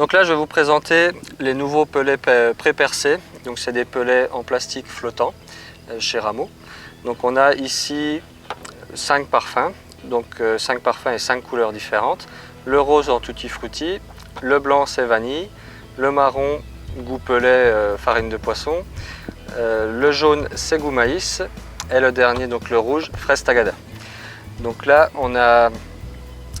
Donc là, je vais vous présenter les nouveaux pelets pré-percés. Donc c'est des pelets en plastique flottant chez Ramo. Donc on a ici 5 parfums, donc 5 parfums et 5 couleurs différentes. Le rose en tutti frutti, le blanc c'est vanille, le marron goût pellet farine de poisson, le jaune c'est goût maïs et le dernier donc le rouge fraise tagada. Donc là on a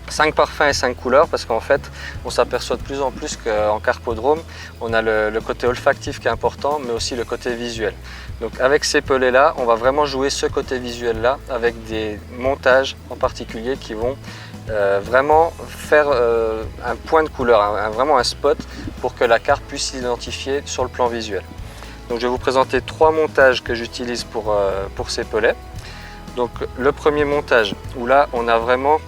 5 parfums et 5 couleurs parce qu'en fait on s'aperçoit de plus en plus qu'en carpodrome on a le côté olfactif qui est important mais aussi le côté visuel. Donc avec ces pelets là on va vraiment jouer ce côté visuel là avec des montages en particulier qui vont vraiment faire un point de couleur, vraiment un spot pour que la carpe puisse s'identifier sur le plan visuel. Donc je vais vous présenter 3 montages que j'utilise pour ces pelets. Donc le premier montage où là on a vraiment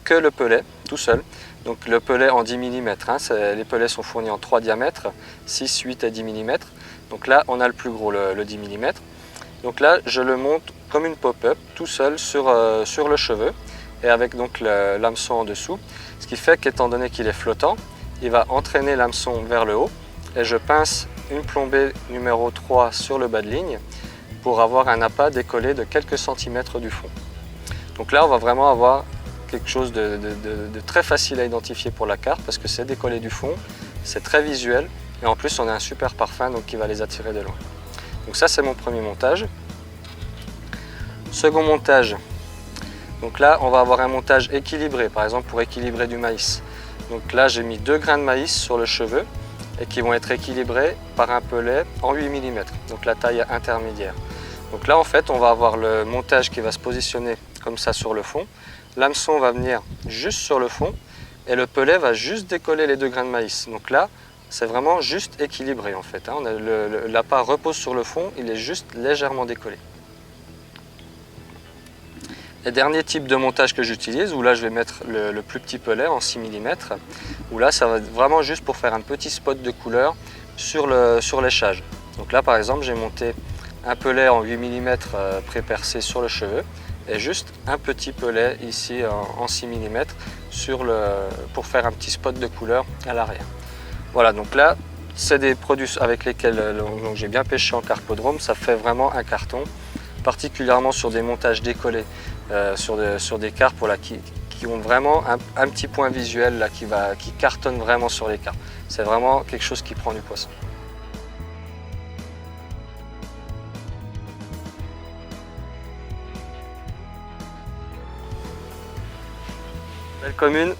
que le pelet tout seul. Donc le pelet en 10 mm, hein, les pelets sont fournis en 3 diamètres, 6, 8 et 10 mm. Donc là on a le plus gros, le 10 mm. Donc là je le monte comme une pop-up tout seul sur le cheveu et avec donc l'hameçon en dessous. Ce qui fait qu'étant donné qu'il est flottant, il va entraîner l'hameçon vers le haut et je pince une plombée numéro 3 sur le bas de ligne pour avoir un appât décollé de quelques centimètres du fond. Donc là on va vraiment avoir quelque chose de très facile à identifier pour la carpe parce que c'est décollé du fond, c'est très visuel et en plus on a un super parfum donc qui va les attirer de loin. Donc ça c'est mon premier montage. Second montage, donc là on va avoir un montage équilibré, par exemple pour équilibrer du maïs. Donc là j'ai mis 2 grains de maïs sur le cheveu et qui vont être équilibrés par un pelet en 8 mm, donc la taille intermédiaire. Donc là en fait on va avoir le montage qui va se positionner comme ça sur le fond. L'hameçon va venir juste sur le fond et le pelet va juste décoller les 2 grains de maïs. Donc là, c'est vraiment juste équilibré en fait. Hein. L'appât repose sur le fond, il est juste légèrement décollé. Et dernier type de montage que j'utilise, où là je vais mettre le plus petit pelet en 6 mm, où là ça va être vraiment juste pour faire un petit spot de couleur sur l'échage. Donc là par exemple j'ai monté un pelet en 8 mm pré-percé sur le cheveu, et juste un petit pelet ici en 6 mm pour faire un petit spot de couleur à l'arrière. Voilà, donc là c'est des produits avec lesquels j'ai bien pêché en carpodrome, ça fait vraiment un carton, particulièrement sur des montages décollés, sur des carpes voilà, qui ont vraiment un petit point visuel là, qui cartonne vraiment sur les carpes. C'est vraiment quelque chose qui prend du poisson. Belle commune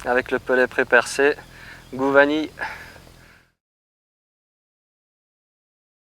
avec le pelet pré-percé, goût vanille.